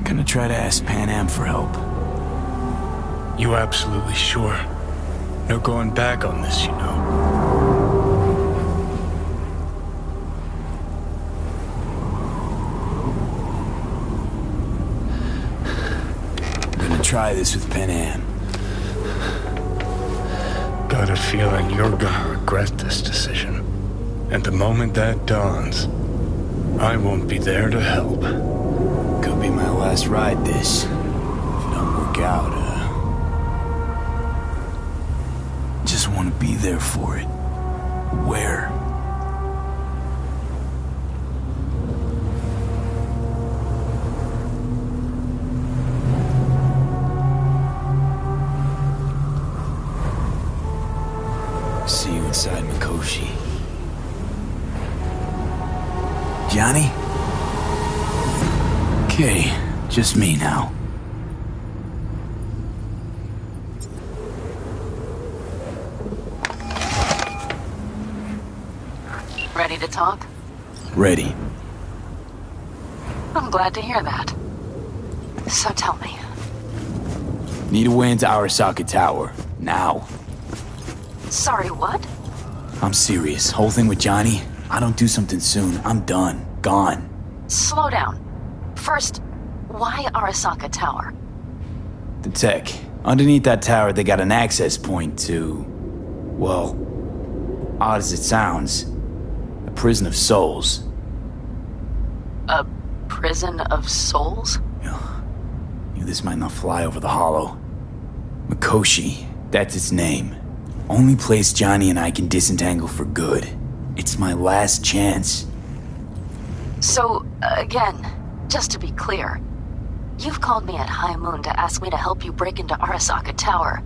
Gonna try to ask Pan Am for help. You absolutely sure? No going back on this, you know. Gonna try this with Pan Am. Got a feeling you're gonna regret this decision. And the moment that dawns, I won't be there to help. Could be my last ride this. If it don't work out, just want to be there for it. Where? See you inside Mikoshi. Johnny? Okay, just me now. Ready to talk? Ready. I'm glad to hear that. So tell me. Need a way into Arasaka Tower. Now. Sorry, what? I'm serious. Whole thing with Johnny, I don't do something soon, I'm done. Gone. Slow down. First, why Arasaka Tower? The tech. Underneath that tower, they got an access point to... well, odd as it sounds, a prison of souls. A prison of souls? Knew this might not fly over the hollow. Mikoshi, that's its name. Only place Johnny and I can disentangle for good. It's my last chance. So, again, just to be clear, you've called me at high moon to ask me to help you break into Arasaka Tower,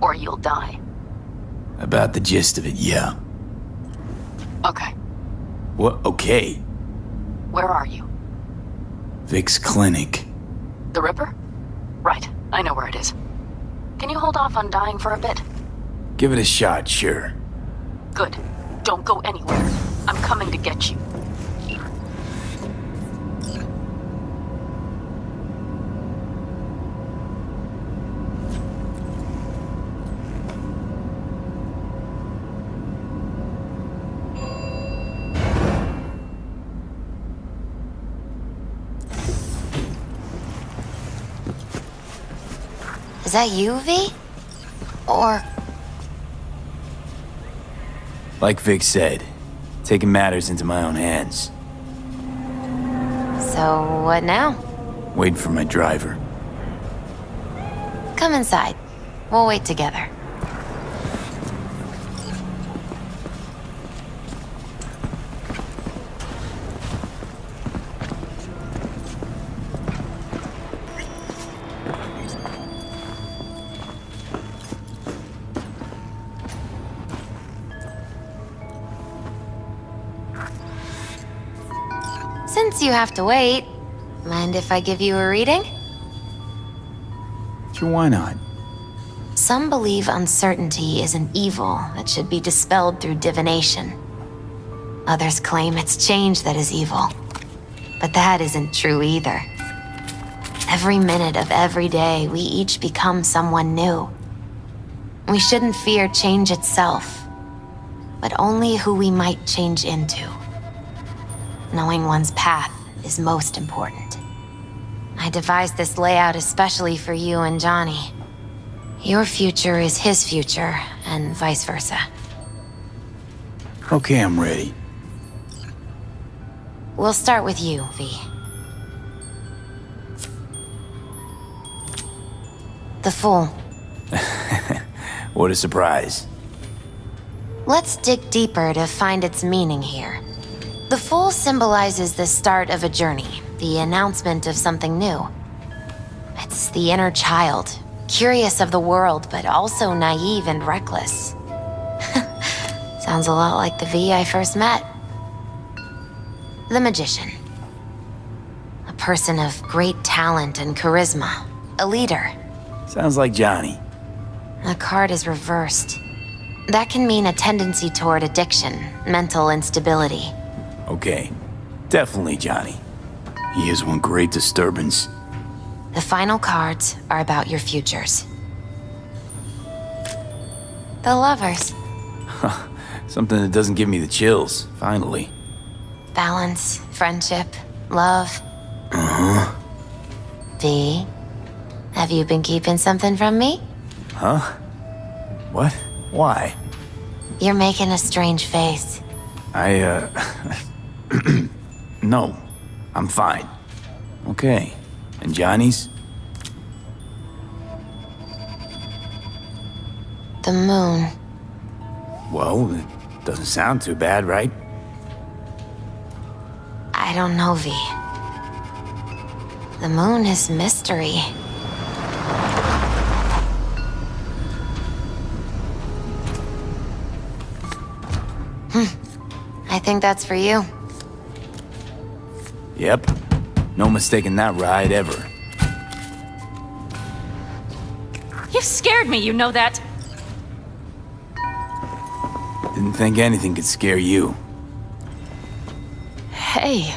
or you'll die. About the gist of it, yeah. Okay, What? Okay. where are you? Vic's clinic. The Ripper? Right, I know where it is. Can you hold off on dying for a bit? Give it a shot, sure. Good. Don't go anywhere. I'm coming to get you. Is that you, V? Or... Like Vic said, taking matters into my own hands. So, what now? Wait for my driver. Come inside. We'll wait together. Since you have to wait, mind if I give you a reading? Sure, why not? Some believe uncertainty is an evil that should be dispelled through divination. Others claim it's change that is evil. But that isn't true either. Every minute of every day, we each become someone new. We shouldn't fear change itself, but only who we might change into. Knowing one's path is most important. I devised this layout especially for you and Johnny. Your future is his future, and vice versa. Okay, I'm ready. We'll start with you, V. The Fool. What a surprise. Let's dig deeper to find its meaning here. The Fool symbolizes the start of a journey, the announcement of something new. It's the inner child, curious of the world, but also naive and reckless. Sounds a lot like the V I first met. The Magician. A person of great talent and charisma. A leader. Sounds like Johnny. The card is reversed. That can mean a tendency toward addiction, mental instability. Okay, definitely Johnny. He is one great disturbance. The final cards are about your futures. The lovers. Something that doesn't give me the chills, finally. Balance, friendship, love. Uh-huh. V, have you been keeping something from me? Huh? What? Why? You're making a strange face. No. I'm fine. Okay. And Johnny's? The moon. Well, it doesn't sound too bad, right? I don't know, V. The moon is mystery. I think that's for you. Yep. No mistaking that ride ever. You scared me, you know that? Didn't think anything could scare you. Hey.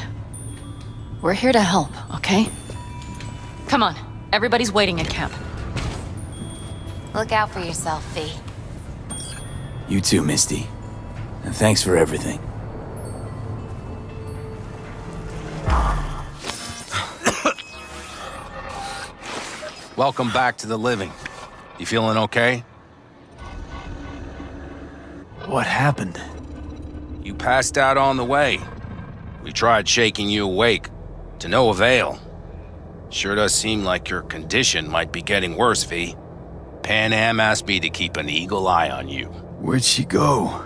We're here to help, okay? Come on. Everybody's waiting at camp. Look out for yourself, V. You too, Misty. And thanks for everything. Welcome back to the living. You feeling okay? What happened? You passed out on the way. We tried shaking you awake. To no avail. Sure does seem like your condition might be getting worse, V. Pan Am asked me to keep an eagle eye on you. Where'd she go?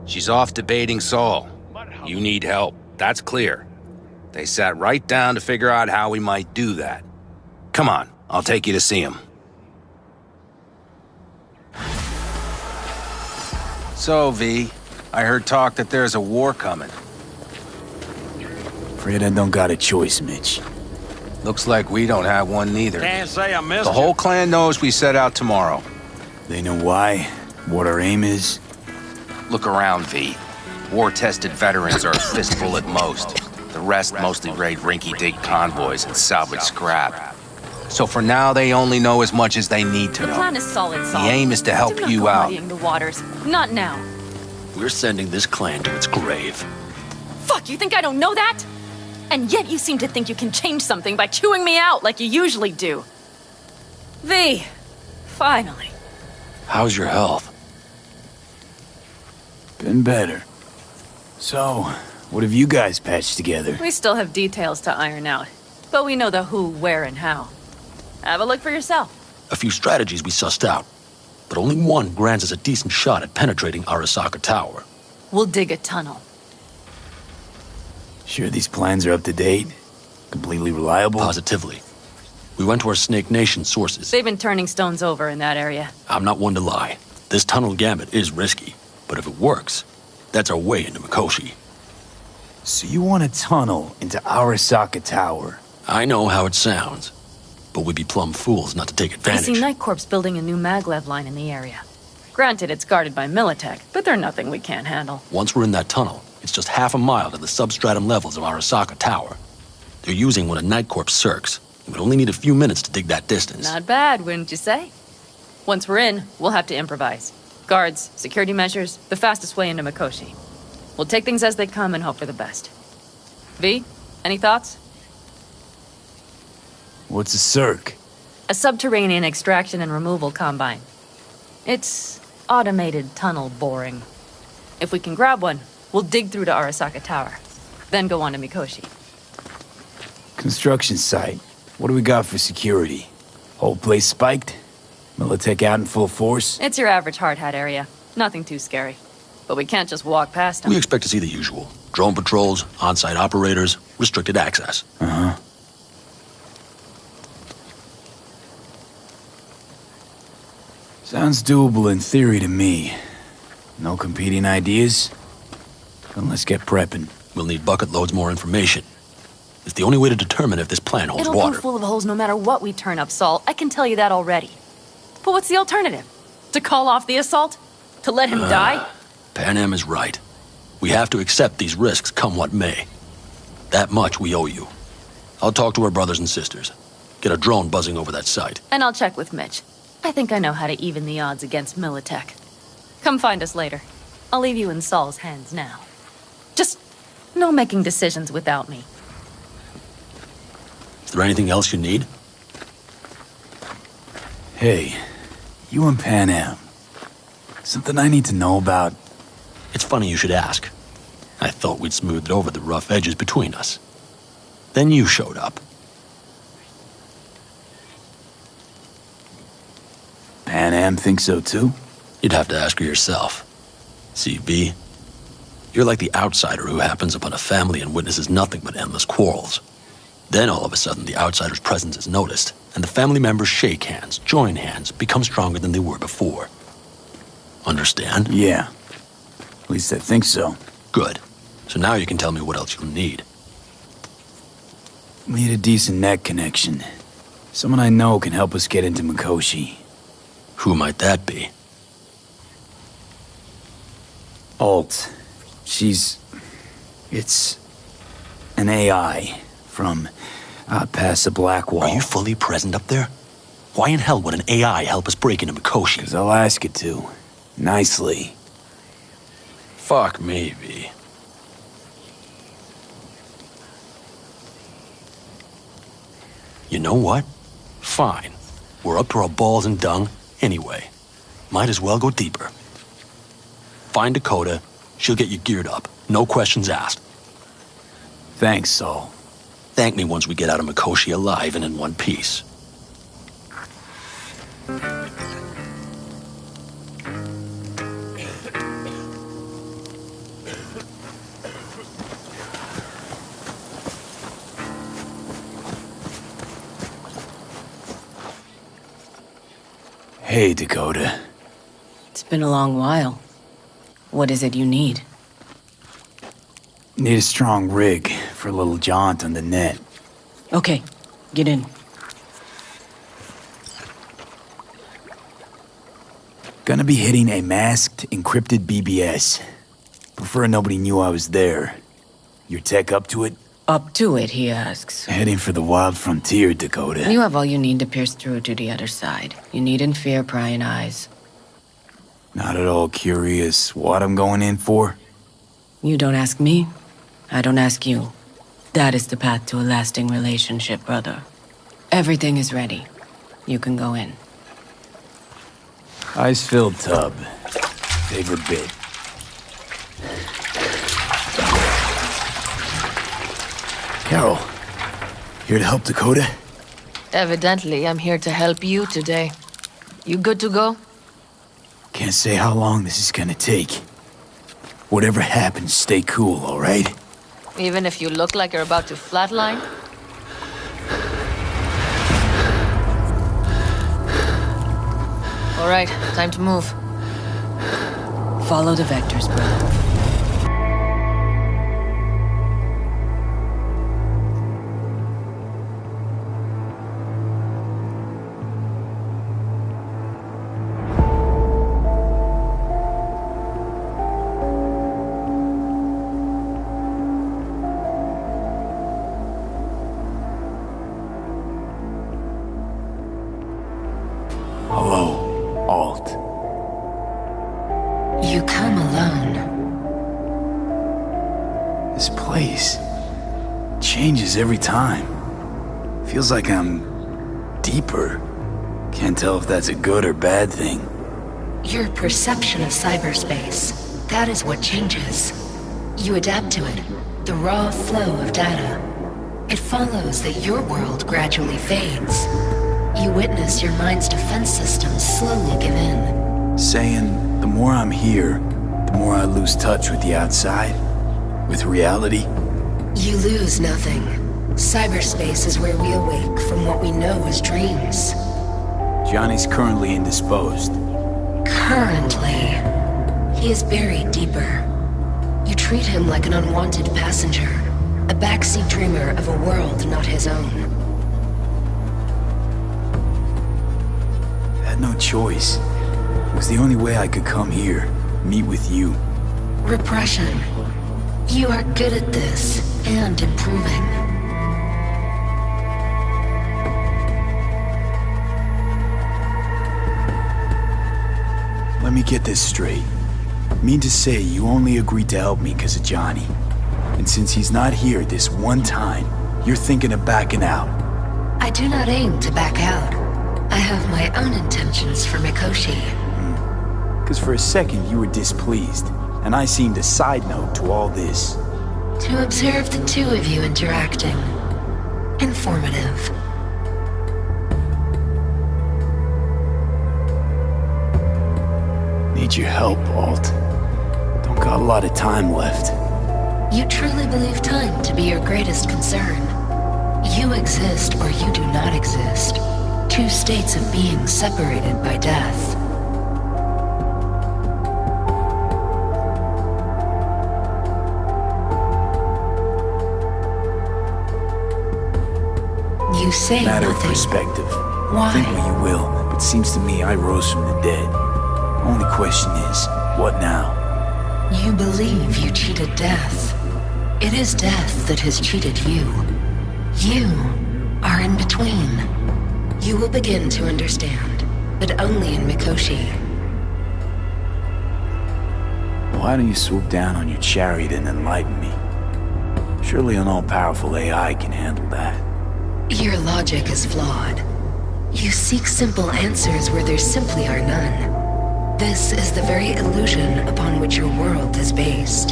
She's off debating Saul. You need help, that's clear. They sat right down to figure out how we might do that. Come on, I'll take you to see him. So, V, I heard talk that there's a war coming. Afraid I don't got a choice, Mitch. Looks like we don't have one neither. Can't say I missed The whole clan knows we set out tomorrow. They know why, what our aim is. Look around, V. War-tested veterans are a fistful at most. The rest mostly raid rinky-dink convoys and salvage scrap. So for now, they only know as much as they need to The know. plan is solid, Saul. The aim is to help Do not you go out. muddying the waters. Not now. We're sending this clan to its grave. Fuck, you think I don't know that? And yet you seem to think you can change something by chewing me out like you usually do. V, finally. How's your health? Been better. So, what have you guys patched together? We still have details to iron out, but we know the who, where, and how. Have a look for yourself. A few strategies we sussed out, but only one grants us a decent shot at penetrating Arasaka Tower. We'll dig a tunnel. Sure these plans are up to date? Completely reliable? Positively. We went to our Snake Nation sources. They've been turning stones over in that area. I'm not one to lie. This tunnel gambit is risky, but if it works, that's our way into Mikoshi. So you want a tunnel into Arasaka Tower? I know how it sounds, but we'd be plumb fools not to take I advantage. see Night Corps building a new maglev line in the area. Granted, it's guarded by Militech, but they're nothing we can't handle. Once we're in that tunnel, it's just half a mile to the substratum levels of Arasaka Tower. They're using one of Night Corps' circs. It would only need a few minutes to dig that distance. Not bad, wouldn't you say? Once we're in, we'll have to improvise. Guards, security measures, the fastest way into Mikoshi. We'll take things as they come and hope for the best. V, any thoughts? What's a circ? A subterranean extraction and removal combine. It's automated tunnel boring. If we can grab one, we'll dig through to Arasaka Tower, then go on to Mikoshi. Construction site. What do we got for security? Whole place spiked? Militech out in full force? It's your average hard hat area. Nothing too scary. But we can't just walk past them. We expect to see the usual. Drone patrols, on-site operators, restricted access. Uh-huh. Sounds doable in theory to me. No competing ideas? Then let's get prepping. We'll need bucket loads more information. It's the only way to determine if this plan holds It'll water. prove full of holes no matter what we turn up, Saul. I can tell you that already. But what's the alternative? To call off the assault? To let him die? Pan Am is right. We have to accept these risks come what may. That much we owe you. I'll talk to our brothers and sisters. Get a drone buzzing over that site. And I'll check with Mitch. I think I know how to even the odds against Militech. Come find us later. I'll leave you in Saul's hands now. Just no making decisions without me. Is there anything else you need? Hey, you and Pan Am. Something I need to know about? It's funny you should ask. I thought we'd smoothed over the rough edges between us. Then you showed up. Pan Am thinks so too? You'd have to ask her yourself. See, V, you're like the outsider who happens upon a family and witnesses nothing but endless quarrels. Then all of a sudden the outsider's presence is noticed, and the family members shake hands, join hands, become stronger than they were before. Understand? Yeah. At least I think so. Good. So now you can tell me what else you'll need. Need a decent net connection. Someone I know can help us get into Mikoshi. Who might that be? Alt. It's an AI from past the Black Wall. Are you fully present up there? Why in hell would an AI help us break into Mikoshi? 'Cause I'll ask it to. Nicely. Fuck me, V. You know what? Fine. We're up to our balls in dung anyway. Might as well go deeper. Find Dakota. She'll get you geared up. No questions asked. Thanks, Saul. Thank me once we get out of Mikoshi alive and in one piece. Hey, Dakota. It's been a long while. What is it you need? Need a strong rig for a little jaunt on the net. Okay, get in. Gonna be hitting a masked, encrypted BBS. Prefer nobody knew I was there. Your tech up to it? Up to it, he asks. Heading for the wild frontier, Dakota. You have all you need to pierce through to the other side. You needn't fear prying eyes. Not at all curious what I'm going in for? You don't ask me, I don't ask you. That is the path to a lasting relationship, brother. Everything is ready. You can go in. Ice-filled tub. Favorite bit. Carol, here to help Dakota? Evidently, I'm here to help you today. You good to go? Can't say how long this is gonna take. Whatever happens, stay cool, all right? Even if you look like you're about to flatline? All right, time to move. Follow the vectors, brother. Hello, Alt. You come alone. This place changes every time. Feels like I'm deeper. Can't tell if that's a good or bad thing. Your perception of cyberspace, that is what changes. You adapt to it, the raw flow of data. It follows that your world gradually fades. You witness your mind's defense systems slowly give in. Saying the more I'm here, the more I lose touch with the outside, with reality. You lose nothing. Cyberspace is where we awake from what we know as dreams. Johnny's currently indisposed. Currently, he is buried deeper. You treat him like an unwanted passenger, a backseat dreamer of a world not his own. Had no choice. It was the only way I could come here, meet with you. Repression. You are good at this, and improving. me get this straight. Mean to say you only agreed to help me because of Johnny. And since he's not here this one time, you're thinking of backing out. I do not aim to back out. I have my own intentions for Mikoshi. Because for a second you were displeased, and I seemed a side note to all this. To observe the two of you interacting. Informative. Need your help, Alt. Don't got a lot of time left. You truly believe time to be your greatest concern. You exist or you do not exist. Two states of being separated by death. You say Matter of nothing. perspective. Why? Think what you will, but seems to me I rose from the dead. Only question is, what now? You believe you cheated death. It is death that has cheated you. You are in between. You will begin to understand, but only in Mikoshi. Why don't you swoop down on your chariot and enlighten me? Surely an all-powerful AI can handle that. Your logic is flawed. You seek simple answers where there simply are none. This is the very illusion upon which your world is based.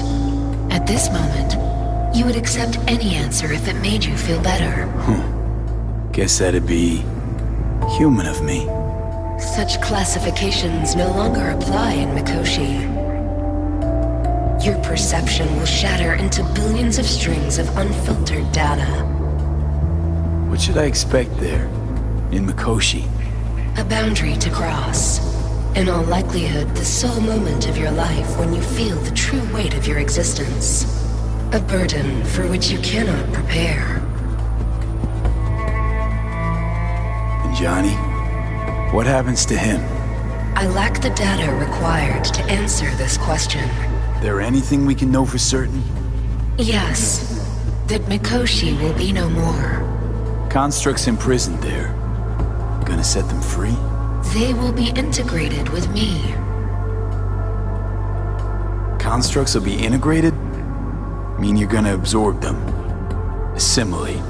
At this moment, you would accept any answer if it made you feel better. Guess that'd be human of me. Such classifications no longer apply in Mikoshi. Your perception will shatter into billions of strings of unfiltered data. What should I expect there, in Mikoshi? A boundary to cross. In all likelihood, the sole moment of your life when you feel the true weight of your existence. A burden for which you cannot prepare. And Johnny? What happens to him? I lack the data required to answer this question. There anything we can know for certain? Yes, that Mikoshi will be no more. Constructs imprisoned there. Gonna set them free? They will be integrated with me. Constructs will be integrated? Mean you're gonna absorb them. Assimilate.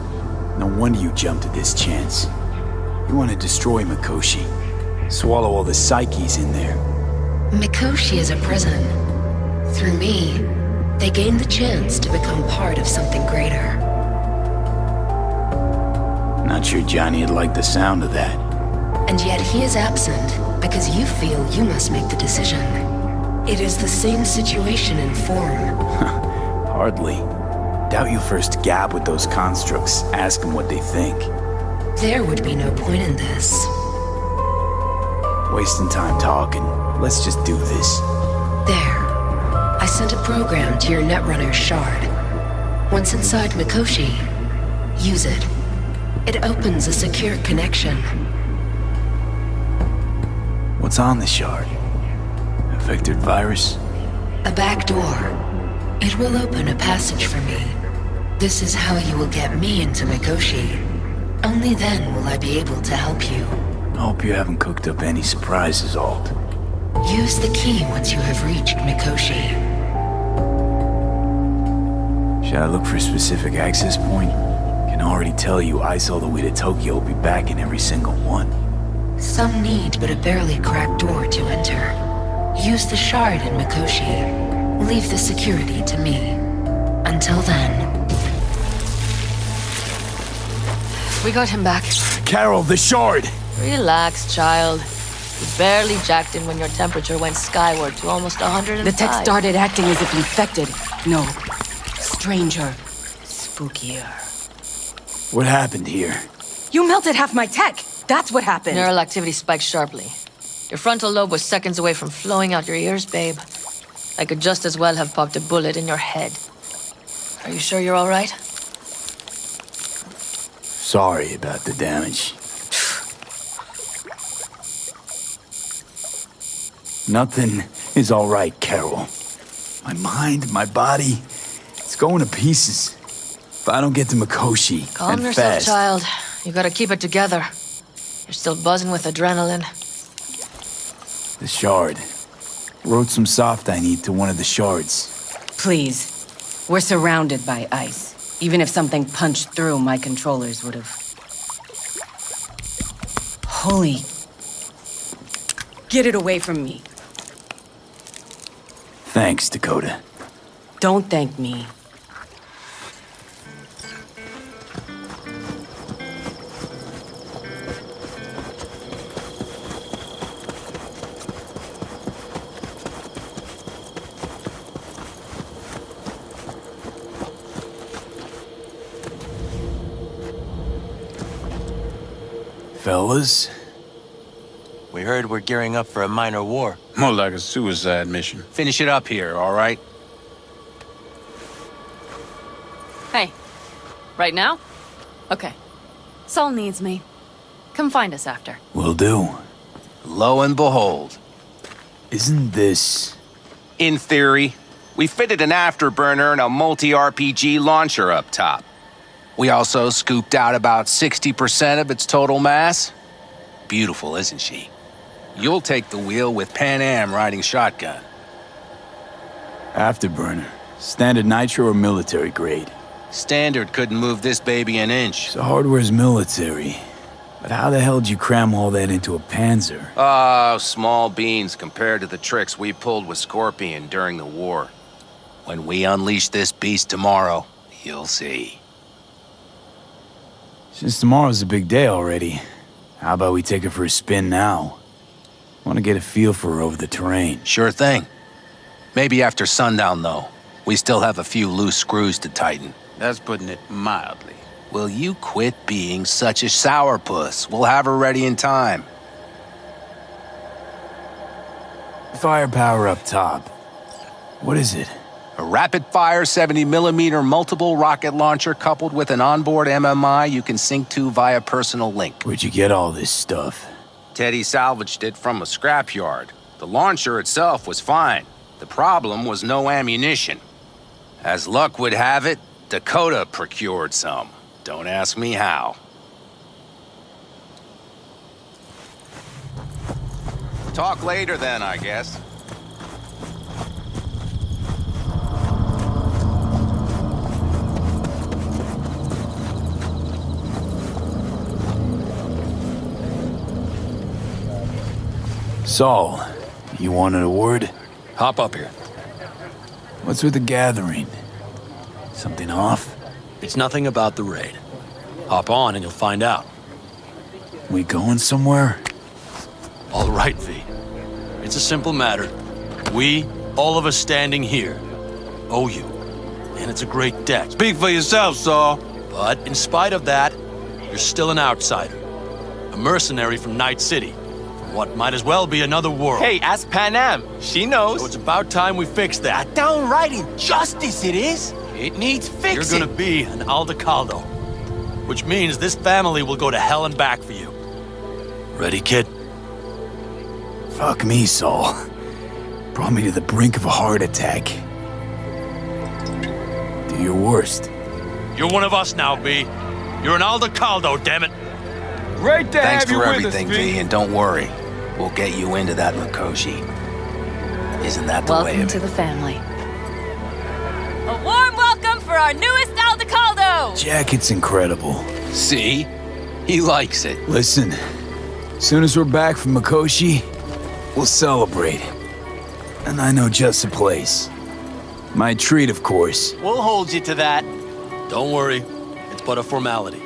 No wonder you jumped at this chance. You want to destroy Mikoshi. Swallow all the psyches in there. Mikoshi is a prison. Through me, they gain the chance to become part of something greater. Not sure Johnny'd like the sound of that. And yet he is absent because you feel you must make the decision. It is the same situation in form. Hardly. Doubt you first gab with those constructs, ask them what they think. There would be no point in this. Wasting time talking. Let's just do this. There. I sent a program to your Netrunner's shard. Once inside Mikoshi, use it. It opens a secure connection. What's on the shard? A vectored virus? A back door. It will open a passage for me. This is how you will get me into Mikoshi. Only then will I be able to help you. I hope you haven't cooked up any surprises, Alt. Use the key once you have reached Mikoshi. Should I look for a specific access point? Can already tell you Ice all the way to Tokyo will be back in every single one. Some need but a barely cracked door to enter. Use the shard in Mikoshi. Leave the security to me. Until then... We got him back. Carol, the shard! Relax, child. You barely jacked in when your temperature went skyward to almost 105. The tech started acting as if infected. No. Stranger. Spookier. What happened here? You melted half my tech! That's what happened! Neural activity spiked sharply. Your frontal lobe was seconds away from flowing out your ears, babe. I could just as well have popped a bullet in your head. Are you sure you're all right? Sorry about the damage. Nothing is all right, Carol. My mind, my body, it's going to pieces. If I don't get to Mikoshi, Calm and yourself, fast, child. You gotta keep it together. You're still buzzing with adrenaline. the shard, Wrote some soft I need to one of the shards. Please. We're surrounded by ice. Even if something punched through, my controllers would have... Holy... Get it away from me. Thanks, Dakota. Don't thank me. Fellas? We heard we're gearing up for a minor war. More like a suicide mission. Finish it up here, all right? Hey. Right now? Okay. Saul needs me. Come find us after. Will do. Lo and behold. Isn't this... In theory, we fitted an afterburner and a multi-RPG launcher up top. We also scooped out about 60% of its total mass. Beautiful, isn't she? You'll take the wheel with Pan Am riding shotgun. Afterburner. Standard nitro or military grade? Standard couldn't move this baby an inch. So hardware's military. But how the hell did you cram all that into a Panzer? Oh, small beans compared to the tricks we pulled with Scorpion during the war. When we unleash this beast tomorrow, you'll see. Since tomorrow's a big day already, how about we take her for a spin now? Want to get a feel for her over the terrain. Sure thing. Maybe after sundown, though. We still have a few loose screws to tighten. That's putting it mildly. Will you quit being such a sourpuss? We'll have her ready in time. Firepower up top. What is it? A rapid-fire 70mm multiple rocket launcher coupled with an onboard MMI you can sync to via personal link. Where'd you get all this stuff? Teddy salvaged it from a scrapyard. The launcher itself was fine. The problem was no ammunition. As luck would have it, Dakota procured some. Don't ask me how. Talk later then, I guess. Saul, you wanted a word? Hop up here. What's with the gathering? Something off? It's nothing about the raid. Hop on and you'll find out. We going somewhere? All right, V. It's a simple matter. We, all of us standing here, owe you. And it's a great debt. Speak for yourself, Saul. But in spite of that, you're still an outsider. A mercenary from Night City. From what might as well be another world. Hey, ask Pan Am. She knows. So it's about time we fix that. A downright injustice it is. It needs fixing. You're gonna be an Aldecaldo. Which means this family will go to hell and back for you. Ready, kid? Fuck me, Saul. Brought me to the brink of a heart attack. Do your worst. You're one of us now, B. You're an Aldecaldo, damn it. Great to Thanks have you for with everything, us, V, and don't worry. We'll get you into that Mikoshi. Isn't that the way Welcome of to it? the family. A warm welcome for our newest Aldecaldo! Jacket's incredible. See? He likes it. Listen, as soon as we're back from Mikoshi, we'll celebrate. And I know just a place. My treat, of course. We'll hold you to that. Don't worry. It's but a formality.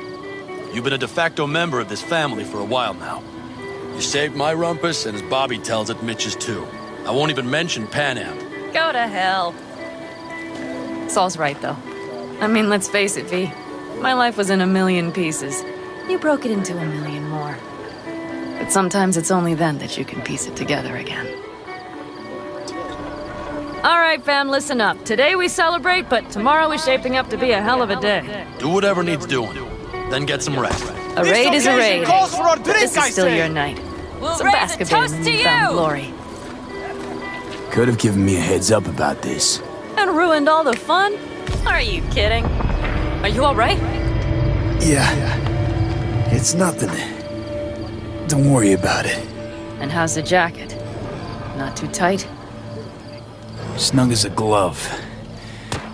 You've been a de facto member of this family for a while now. You saved my rumpus, and as Bobby tells it, Mitch's too. I won't even mention Pan Am. Go to hell. Saul's right, though. I mean, let's face it, V. My life was in a million pieces. You broke it into a million more. But sometimes it's only then that you can piece it together again. All right, fam, listen up. Today we celebrate, but tomorrow is shaping up to be a hell of a day. Do whatever needs doing. Then get some rest. A raid is a raid. Calls for a drink, This is I still say. your night. We'll Some raise a basket toast in to newfound you! glory. Could have given me a heads up about this. And ruined all the fun? Are you kidding? Are you all right? Yeah, it's nothing. Don't worry about it. And how's the jacket? Not too tight? Snug as a glove.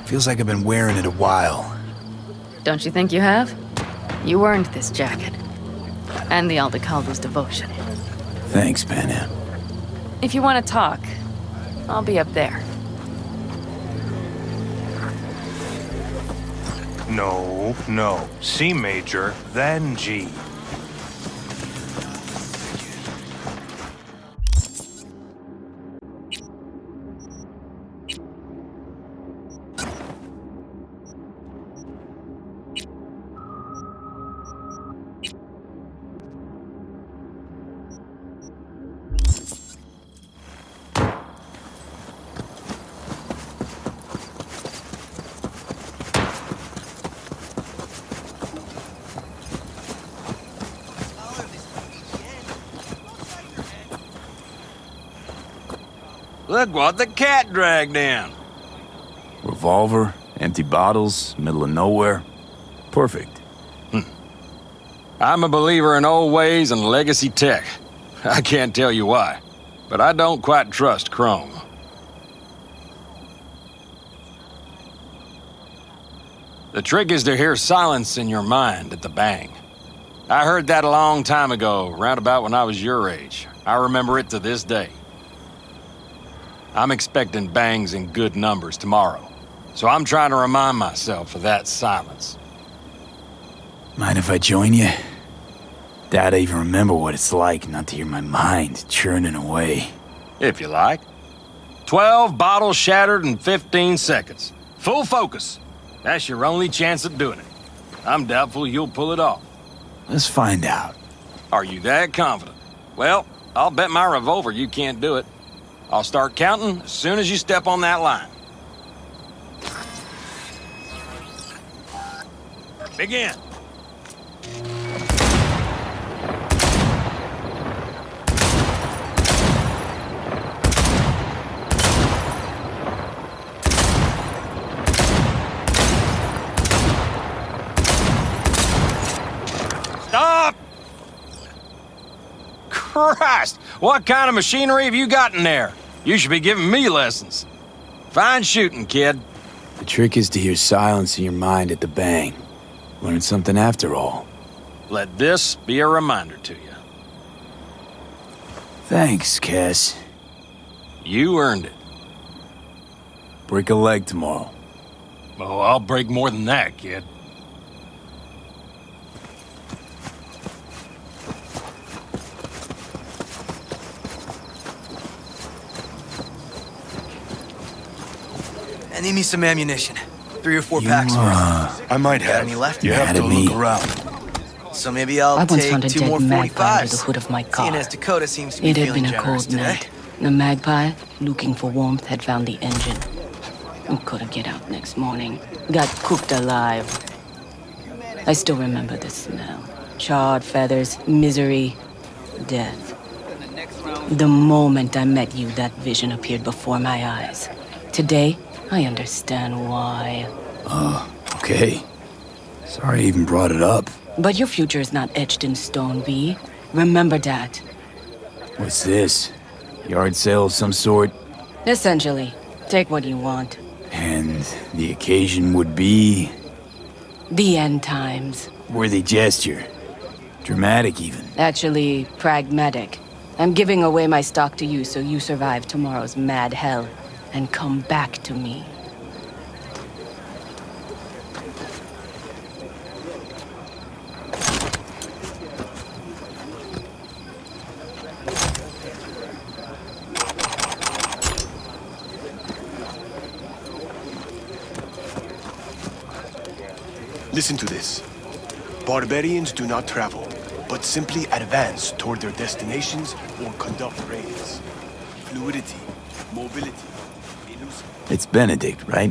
Feels like I've been wearing it a while. Don't you think you have? You earned this jacket. And the Aldecaldo's devotion. Thanks, Panam. If you want to talk, I'll be up there. No. C major, then G. Look what the cat dragged in. Revolver, empty bottles, middle of nowhere. Perfect. I'm a believer in old ways and legacy tech. I can't tell you why, but I don't quite trust Chrome. The trick is to hear silence in your mind at the bang. I heard that a long time ago, round about when I was your age. I remember it to this day. I'm expecting bangs in good numbers tomorrow, so I'm trying to remind myself of that silence. Mind if I join you? Doubt I even remember what it's like not to hear my mind churning away. If you like. 12 bottles shattered in 15 seconds. Full focus. That's your only chance at doing it. I'm doubtful you'll pull it off. Let's find out. Are you that confident? Well, I'll bet my revolver you can't do it. I'll start counting as soon as you step on that line. Begin. Stop! Christ! What kind of machinery have you got in there? You should be giving me lessons. Fine shooting, kid. The trick is to hear silence in your mind at the bang. Learn something after all. Let this be a reminder to you. Thanks, Cass. You earned it. Break a leg tomorrow. Oh, I'll break more than that, kid. I need me some ammunition. 3 or 4 packs worth. I might Got have. any left? You have Mad to at me? look around. So maybe I'll I once take found a 2 dead more magpie under 45s. the hood of my car. Seeing as Dakota seems to be It had feeling been a generous cold today. night. The magpie, looking for warmth, had found the engine. Couldn't get out next morning. Got cooked alive. I still remember the smell. Charred feathers, misery, death. The moment I met you, that vision appeared before my eyes. Today, I understand why. Okay. Sorry I even brought it up. But your future is not etched in stone, V. Remember that. What's this? Yard sale of some sort? Essentially, take what you want. And the occasion would be... The end times. worthy gesture. Dramatic, even. Actually, pragmatic. I'm giving away my stock to you so you survive tomorrow's mad hell and come back to me. Listen to this. Barbarians do not travel, but simply advance toward their destinations or conduct raids. Fluidity, mobility, elusive. It's Benedict, right?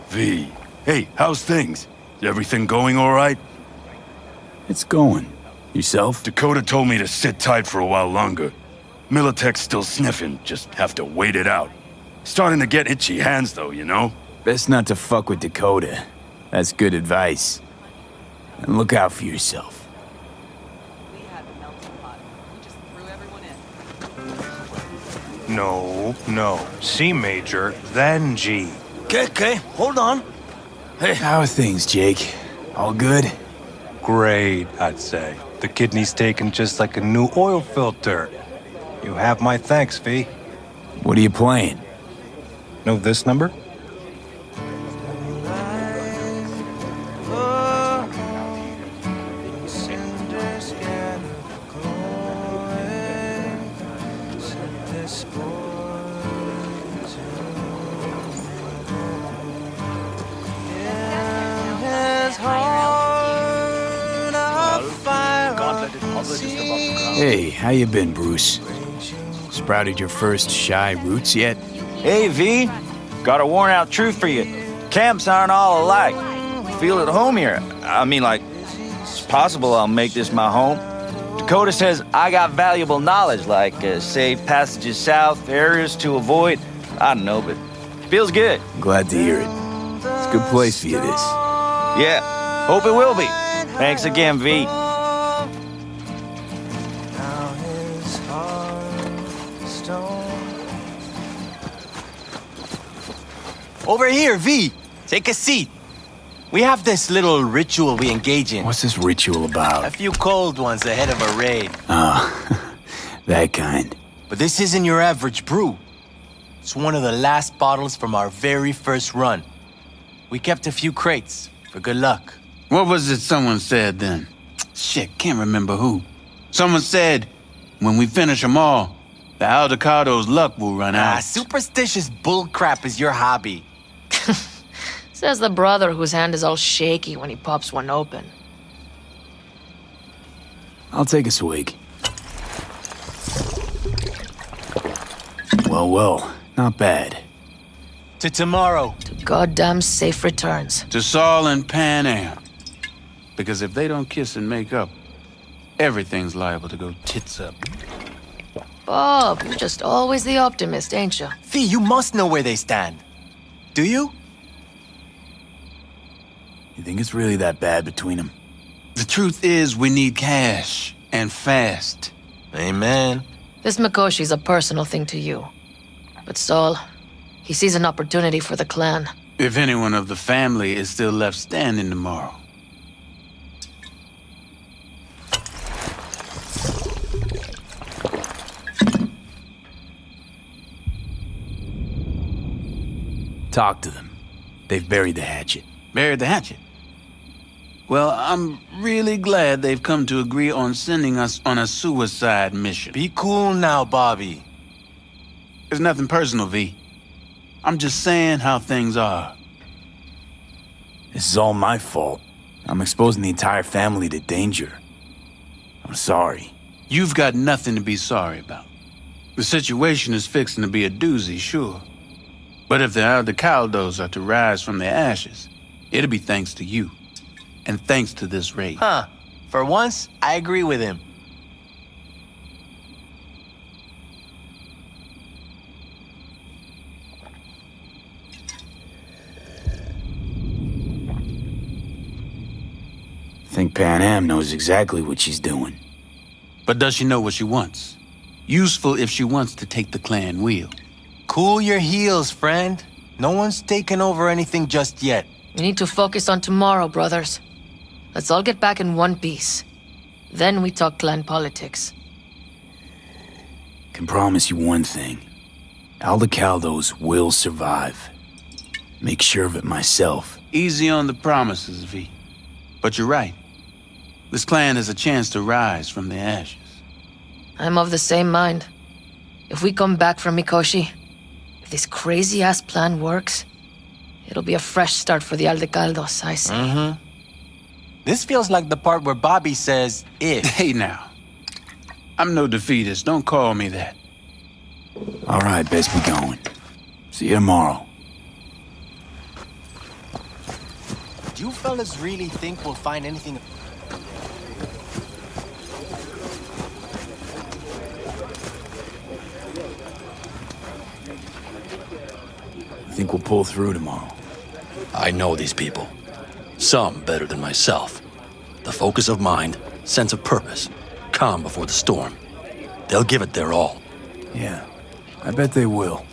V. Hey, how's things? Is everything going all right? It's going. Yourself? Dakota told me to sit tight for a while longer. Militech's still sniffing, just have to wait it out. Starting to get itchy hands though, you know? Best not to fuck with Dakota. That's good advice. And look out for yourself. We had the melting pot. We just threw everyone in. No. C major, then G. Okay, hold on. How are things, Jake? All good? Great, I'd say. The kidney's taken just like a new oil filter. You have my thanks, V. What are you playing? Know this number? Hey, how you been, Bruce? Sprouted your first shy roots yet? Hey, V. Got a worn-out truth for you. Camps aren't all alike. Feel at home here. I mean, like, it's possible I'll make this my home. Dakota says I got valuable knowledge, like safe passages south, areas to avoid. I don't know, but feels good. Glad to hear it. It's a good place for you, this. Yeah, hope it will be. Thanks again, V. Over here, V. Take a seat. We have this little ritual we engage in. What's this ritual about? A few cold ones ahead of a raid. Oh, that kind. But this isn't your average brew. It's one of the last bottles from our very first run. We kept a few crates for good luck. What was it someone said then? Shit, can't remember who. Someone said, when we finish them all, the Aldecado's luck will run out. Superstitious bullcrap is your hobby. Says the brother whose hand is all shaky when he pops one open. I'll take a swig. Well, not bad. To tomorrow. To goddamn safe returns. To Saul and Pan Am. Because if they don't kiss and make up, everything's liable to go tits up. Bob, you're just always the optimist, ain't you? V, you must know where they stand. Do you? You think it's really that bad between them? The truth is, we need cash, and fast. Amen. This Mikoshi's a personal thing to you. But Saul, he sees an opportunity for the clan. If anyone of the family is still left standing tomorrow. Talk to them. They've buried the hatchet. Buried the hatchet? Well, I'm really glad they've come to agree on sending us on a suicide mission. Be cool now, Bobby. It's nothing personal, V. I'm just saying how things are. This is all my fault. I'm exposing the entire family to danger. I'm sorry. You've got nothing to be sorry about. The situation is fixing to be a doozy, sure. But if the Aldecaldos are to rise from their ashes, it'll be thanks to you. And thanks to this raid. Huh. For once, I agree with him. I think Pan Am knows exactly what she's doing. But does she know what she wants? Useful if she wants to take the clan wheel. Cool your heels, friend. No one's taken over anything just yet. We need to focus on tomorrow, brothers. Let's all get back in one piece. Then we talk clan politics. Can promise you one thing. Aldecaldos will survive. Make sure of it myself. Easy on the promises, V. But you're right. This clan has a chance to rise from the ashes. I'm of the same mind. If we come back from Mikoshi, if this crazy-ass plan works, it'll be a fresh start for the Aldecaldos, I say. Mm-hmm. This feels like the part where Bobby says, if. Hey now. I'm no defeatist, don't call me that. All right, best be going. See you tomorrow. Do you fellas really think we'll find anything? Think we'll pull through tomorrow? I know these people. Some better than myself. The focus of mind, sense of purpose, calm before the storm. They'll give it their all. Yeah. I bet they will.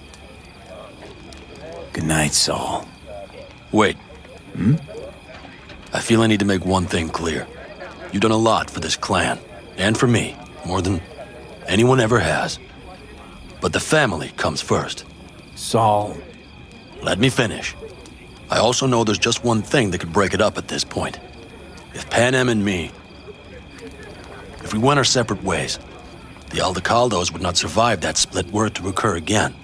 Good night, Saul. Wait. I feel I need to make one thing clear. You've done a lot for this clan, and for me, more than anyone ever has. But the family comes first. Saul. Let me finish. I also know there's just one thing that could break it up at this point. If Panem and me... If we went our separate ways, the Aldecaldos would not survive that split were it to occur again.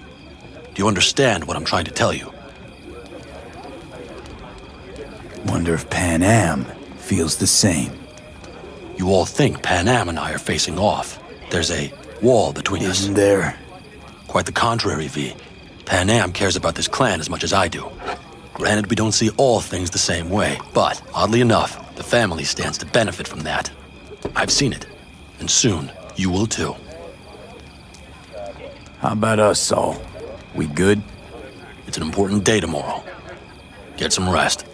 Do you understand what I'm trying to tell you? Wonder if Panem feels the same. You all think Panem and I are facing off. There's a wall between us. Isn't there? Quite the contrary, V. Panem cares about this clan as much as I do. Granted, we don't see all things the same way, but, oddly enough, the family stands to benefit from that. I've seen it, and soon, you will too. How about us, Saul? We good? It's an important day tomorrow. Get some rest.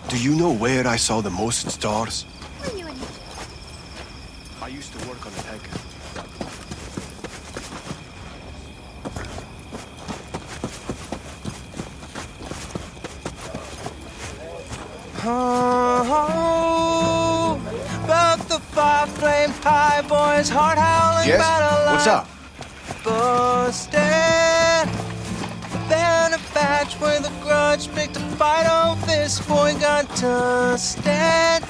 Do you know where I saw the most stars? I used to work on a tanker. But the fire flame high, boys, heart howling. Yes? What's up? Busted. Then a batch with a grudge picked a fight on this boy got dusted.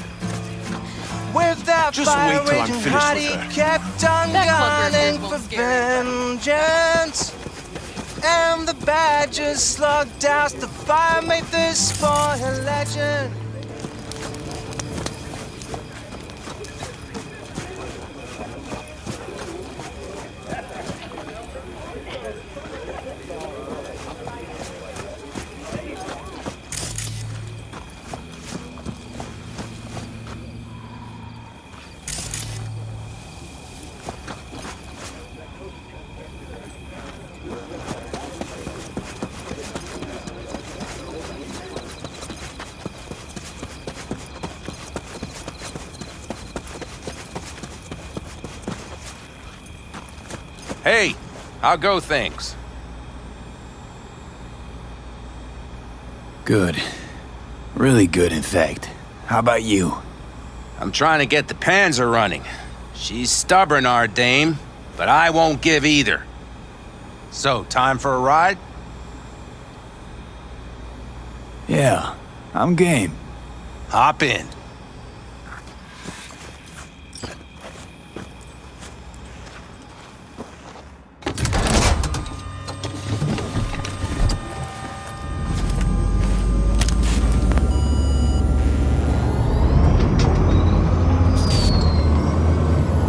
With that Just fire wait till I'm raging finished hot, with he her. kept on That club gunning burgers for won't scare vengeance. And the badgers slugged douse the fire, made this boy a legend. Hey, how go things? Good. Really good, in fact. How about you? I'm trying to get the Panzer running. She's stubborn, our dame, but I won't give either. So, time for a ride? Yeah, I'm game. Hop in.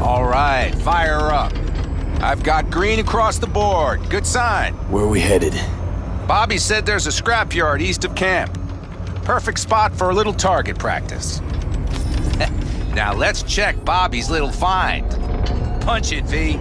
All right, fire up. I've got green across the board. Good sign. Where are we headed? Bobby said there's a scrapyard east of camp. Perfect spot for a little target practice. Now let's check Bobby's little find. Punch it, V.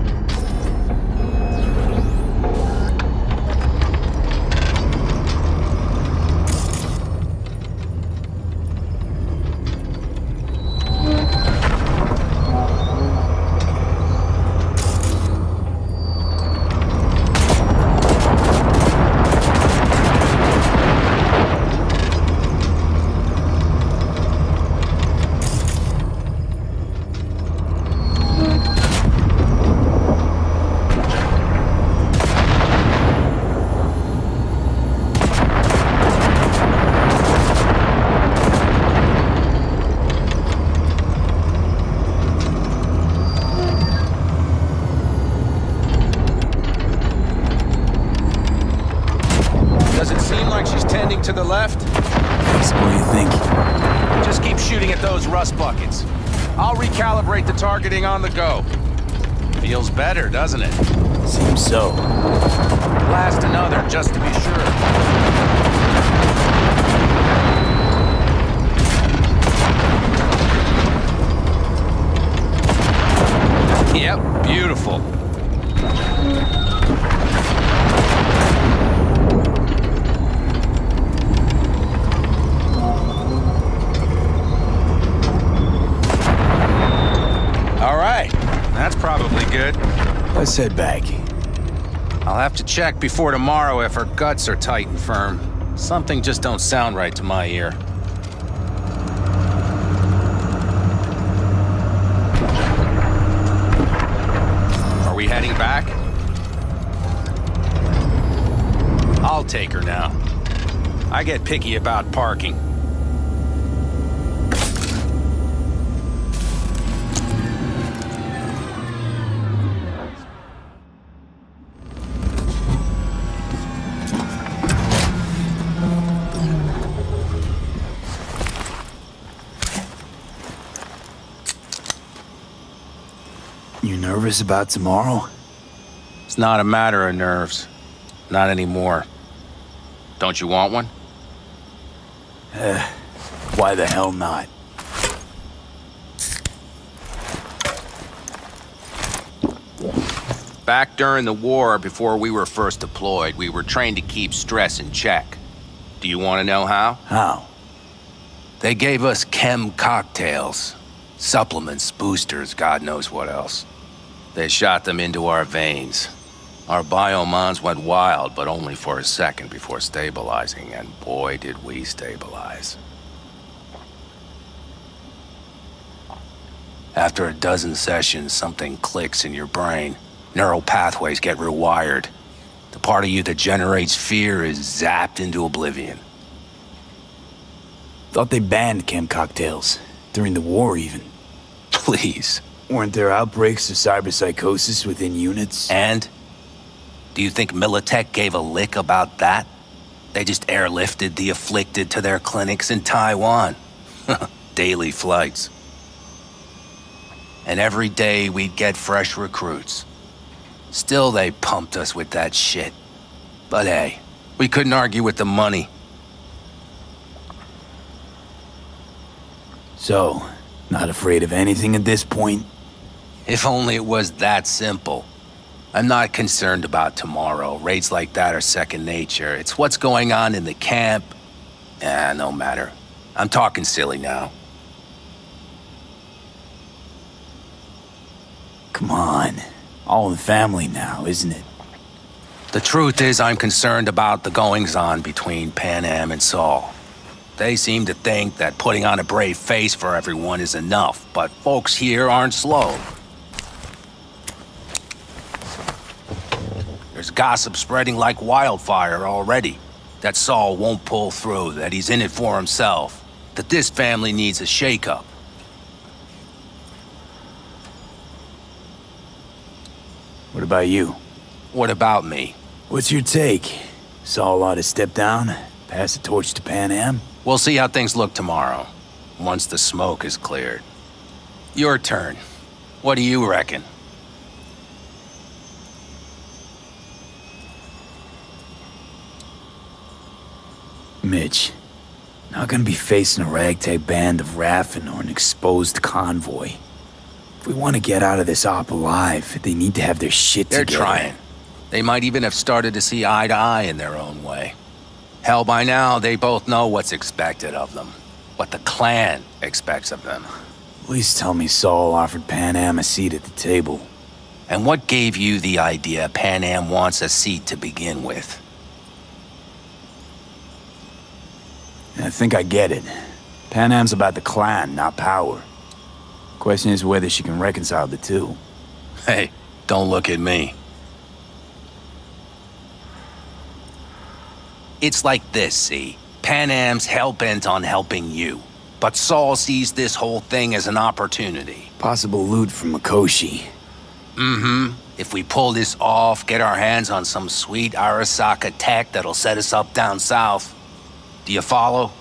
Does it seem like she's tending to the left? What do you think? Just keep shooting at those rust buckets. I'll recalibrate the targeting on the go. Feels better, doesn't it? Seems so. Blast another, just to be sure. Yep, beautiful. All right, that's probably good. Let's head back. I'll have to check before tomorrow if her guts are tight and firm. Something just don't sound right to my ear. Are we heading back? I'll take her now. I get picky about parking. You nervous about tomorrow? It's not a matter of nerves. Not anymore. Don't you want one? Why the hell not? Back during the war, before we were first deployed, we were trained to keep stress in check. Do you want to know how? How? They gave us chem cocktails. Supplements, boosters, God knows what else. They shot them into our veins. Our biomons went wild, but only for a second before stabilizing, and boy did we stabilize. After a dozen sessions, something clicks in your brain. Neural pathways get rewired. The part of you that generates fear is zapped into oblivion. Thought they banned chem cocktails. During the war, even. Please. Weren't there outbreaks of cyberpsychosis within units? And? Do you think Militech gave a lick about that? They just airlifted the afflicted to their clinics in Taiwan. Daily flights. And every day we'd get fresh recruits. Still they pumped us with that shit. But hey, we couldn't argue with the money. So, not afraid of anything at this point? If only it was that simple. I'm not concerned about tomorrow. Raids like that are second nature. It's what's going on in the camp. No matter. I'm talking silly now. Come on. All in the family now, isn't it? The truth is I'm concerned about the goings-on between Pan Am and Saul. They seem to think that putting on a brave face for everyone is enough, but folks here aren't slow. There's gossip spreading like wildfire already. That Saul won't pull through, that he's in it for himself, that this family needs a shake-up. What about you? What about me? What's your take? Saul ought to step down, pass the torch to Pan Am? We'll see how things look tomorrow, once the smoke is cleared. Your turn. What do you reckon? Mitch, not gonna be facing a ragtag band of Raffin or an exposed convoy. If we want to get out of this op alive, they need to have their shit They're together. trying. They might even have started to see eye to eye in their own way. Hell, by now, they both know what's expected of them. What the clan expects of them. Please tell me Saul offered Pan Am a seat at the table. And what gave you the idea Pan Am wants a seat to begin with? I think I get it. Pan Am's about the clan, not power. Question is whether she can reconcile the two. Hey, don't look at me. It's like this, see? Pan Am's hell-bent on helping you. But Saul sees this whole thing as an opportunity. Possible loot from Mikoshi. Mm-hmm. If we pull this off, get our hands on some sweet Arasaka tech that'll set us up down south. Do you follow?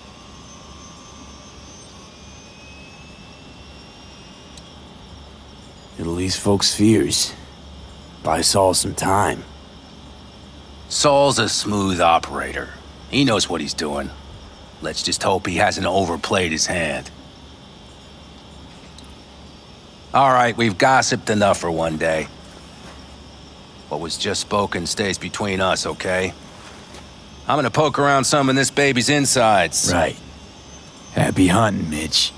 It'll ease folks' fears. Buy Saul some time. Saul's a smooth operator. He knows what he's doing. Let's just hope he hasn't overplayed his hand. All right, we've gossiped enough for one day. What was just spoken stays between us, okay? I'm gonna poke around some of this baby's insides. Right. Happy hunting, Mitch.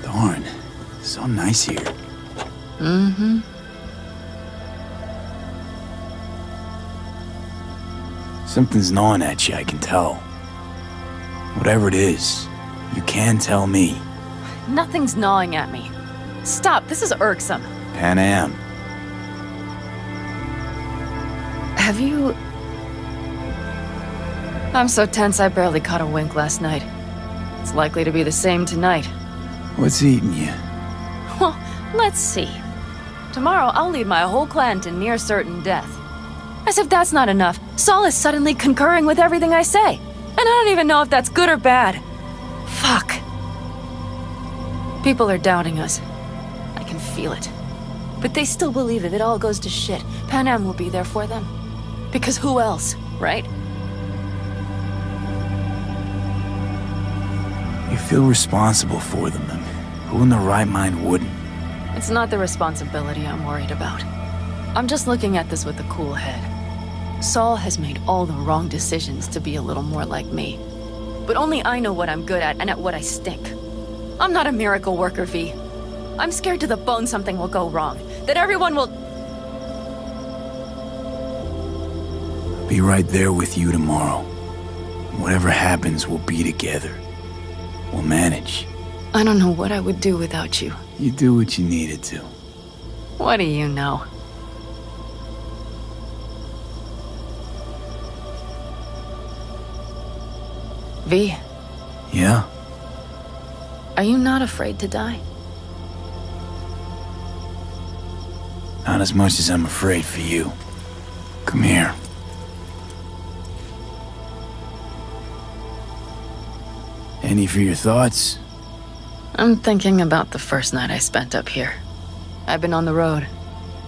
Darn, so nice here. Mm-hmm. Something's gnawing at you, I can tell. Whatever it is, you can tell me. Nothing's gnawing at me. Stop, this is irksome. Pan Am. Have you... I'm so tense I barely caught a wink last night. It's likely to be the same tonight. What's eating you? Well, let's see. Tomorrow I'll lead my whole clan to near certain death. As if that's not enough, Saul is suddenly concurring with everything I say. And I don't even know if that's good or bad. Fuck. People are doubting us. I can feel it. But they still believe if it all goes to shit, Pan Am will be there for them. Because who else, right? You feel responsible for them, and who in their right mind wouldn't? It's not the responsibility I'm worried about. I'm just looking at this with a cool head. Saul has made all the wrong decisions to be a little more like me. But only I know what I'm good at and at what I stink. I'm not a miracle worker, V. I'm scared to the bone something will go wrong. That everyone will... I'll be right there with you tomorrow. Whatever happens, we'll be together. We'll manage. I don't know what I would do without you. You do what you needed to. What do you know? V, Yeah? are you not afraid to die? Not as much as I'm afraid for you. Come here. Any for your thoughts? I'm thinking about the first night I spent up here. I've been on the road.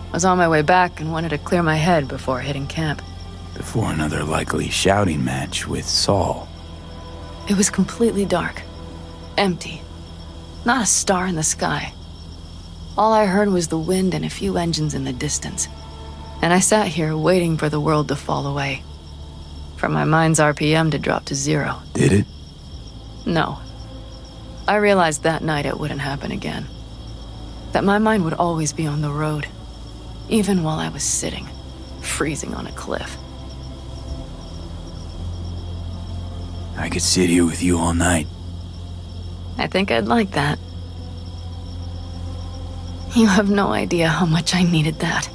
I was on my way back and wanted to clear my head before hitting camp. Before another likely shouting match with Saul. It was completely dark. Empty. Not a star in the sky. All I heard was the wind and a few engines in the distance. And I sat here waiting for the world to fall away. For my mind's RPM to drop to 0. Did it? No. I realized that night it wouldn't happen again. That my mind would always be on the road. Even while I was sitting, freezing on a cliff. I could sit here with you all night. I think I'd like that. You have no idea how much I needed that.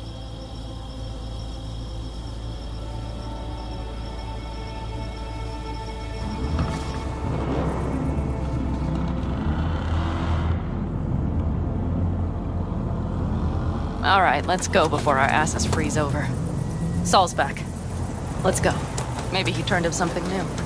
All right, let's go before our asses freeze over. Saul's back. Let's go. Maybe he turned up something new.